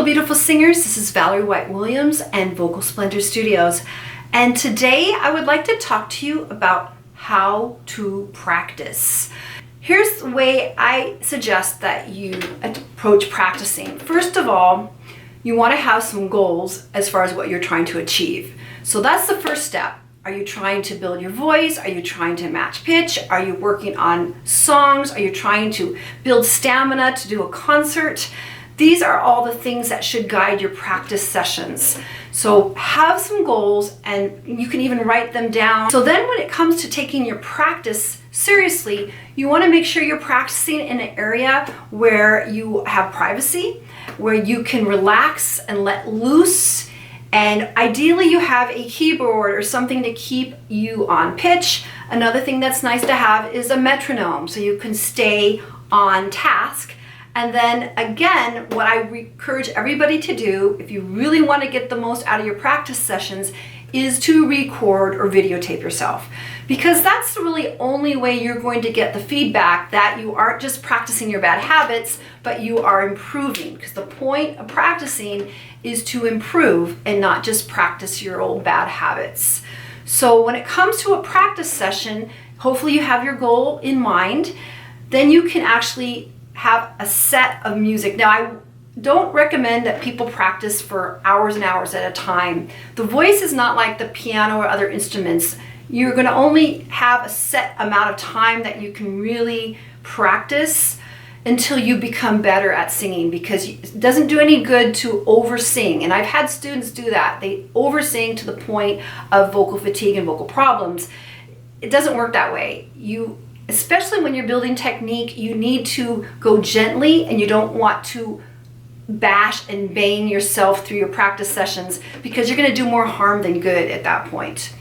Hello beautiful singers, this is Valerie White Williams and Vocal Splendor Studios, and today I would like to talk to you about how to practice. Here's the way I suggest that you approach practicing. First of all, you want to have some goals as far as what you're trying to achieve. So that's the first step. Are you trying to build your voice? Are you trying to match pitch? Are you working on songs? Are you trying to build stamina to do a concert? These are all the things that should guide your practice sessions. So have some goals, and you can even write them down. So then when it comes to taking your practice seriously, you want to make sure you're practicing in an area where you have privacy, where you can relax and let loose. And ideally you have a keyboard or something to keep you on pitch. Another thing that's nice to have is a metronome so you can stay on task. And then again, what I encourage everybody to do, if you really want to get the most out of your practice sessions, is to record or videotape yourself. Because that's the really only way you're going to get the feedback that you aren't just practicing your bad habits, but you are improving. Because the point of practicing is to improve and not just practice your old bad habits. So when it comes to a practice session, hopefully you have your goal in mind, then you can actually have a set of music. Now, I don't recommend that people practice for hours and hours at a time. The voice is not like the piano or other instruments. You're going to only have a set amount of time that you can really practice until you become better at singing, because it doesn't do any good to over-sing. And I've had students do that. They over-sing to the point of vocal fatigue and vocal problems. It doesn't work that way. Especially when you're building technique, you need to go gently, and you don't want to bash and bang yourself through your practice sessions, because you're going to do more harm than good at that point.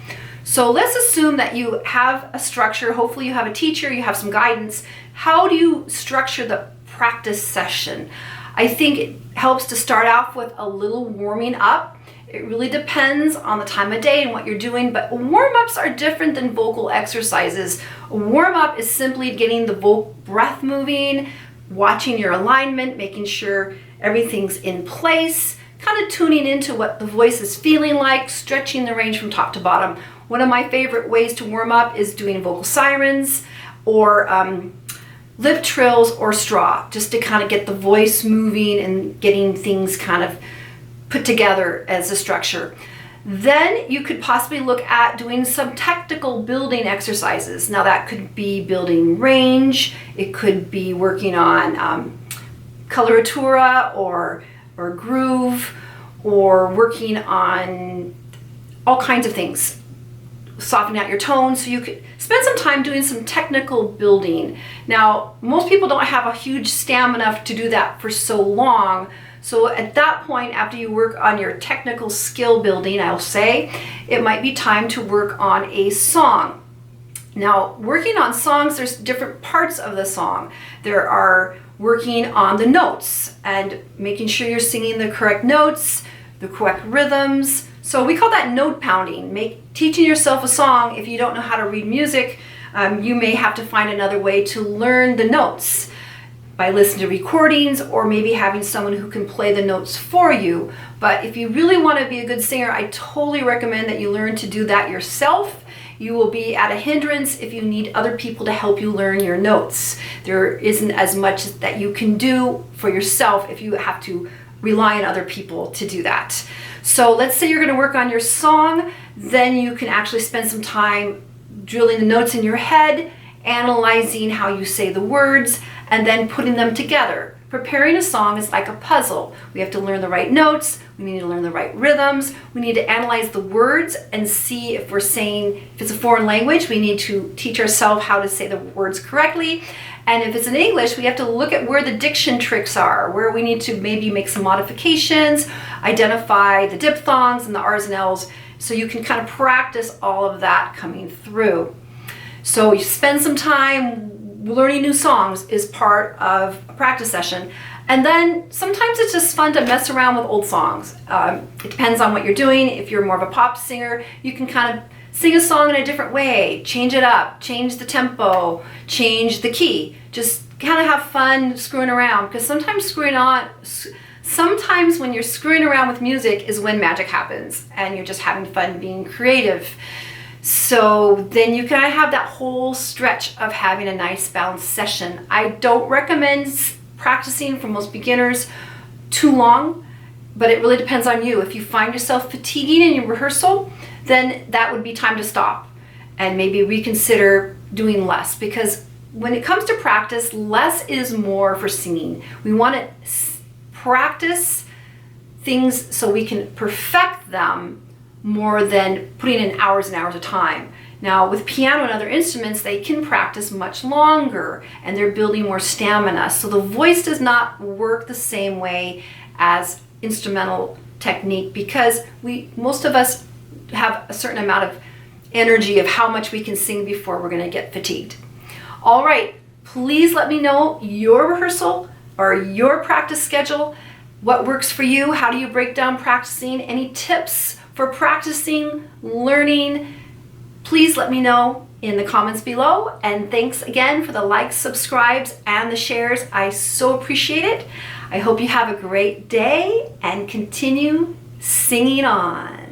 So let's assume that you have a structure. Hopefully you have a teacher, you have some guidance. How do you structure the practice session? I think it helps to start off with a little warming up. It really depends on the time of day and what you're doing, but warm-ups are different than vocal exercises. A warm-up is simply getting the vocal breath moving, watching your alignment, making sure everything's in place, kind of tuning into what the voice is feeling like, stretching the range from top to bottom. One of my favorite ways to warm up is doing vocal sirens or lip trills or straw, just to kind of get the voice moving and getting things kind of put together as a structure. Then you could possibly look at doing some technical building exercises. Now that could be building range, it could be working on coloratura or groove, or working on all kinds of things, softening out your tone. So you could spend some time doing some technical building. Now, most people don't have a huge stamina to do that for so long. So at that point, after you work on your technical skill building, I'll say, it might be time to work on a song. Now, working on songs, there's different parts of the song. There are working on the notes and making sure you're singing the correct notes, the correct rhythms. So we call that note pounding. Teaching yourself a song, if you don't know how to read music, you may have to find another way to learn the notes by listening to recordings, or maybe having someone who can play the notes for you. But if you really want to be a good singer, I totally recommend that you learn to do that yourself. You will be at a hindrance if you need other people to help you learn your notes. There isn't as much that you can do for yourself if you have to rely on other people to do that. So let's say you're going to work on your song, then you can actually spend some time drilling the notes in your head, analyzing how you say the words, and then putting them together. Preparing a song is like a puzzle. We have to learn the right notes, we need to learn the right rhythms, we need to analyze the words and see if we're saying, if it's a foreign language, we need to teach ourselves how to say the words correctly. And if it's in English, we have to look at where the diction tricks are, where we need to maybe make some modifications, identify the diphthongs and the R's and L's, so you can kind of practice all of that coming through. So you spend some time learning new songs is part of a practice session. And then sometimes it's just fun to mess around with old songs. It depends on what you're doing. If you're more of a pop singer, you can kind of sing a song in a different way, change it up, change the tempo, change the key. Just kind of have fun screwing around, because sometimes Sometimes when you're screwing around with music is when magic happens and you're just having fun being creative. So then you kind of have that whole stretch of having a nice balanced session. I don't recommend practicing for most beginners too long, but it really depends on you. If you find yourself fatiguing in your rehearsal, then that would be time to stop and maybe reconsider doing less, because when it comes to practice, less is more for singing. We want to practice things so we can perfect them more than putting in hours and hours of time. Now with piano and other instruments, they can practice much longer and they're building more stamina. So the voice does not work the same way as instrumental technique, because most of us have a certain amount of energy of how much we can sing before we're going to get fatigued. All right, please let me know your rehearsal or your practice schedule. What works for you? How do you break down practicing? Any tips for practicing, learning? Please let me know in the comments below. And thanks again for the likes, subscribes, and the shares. I so appreciate it. I hope you have a great day and continue singing on.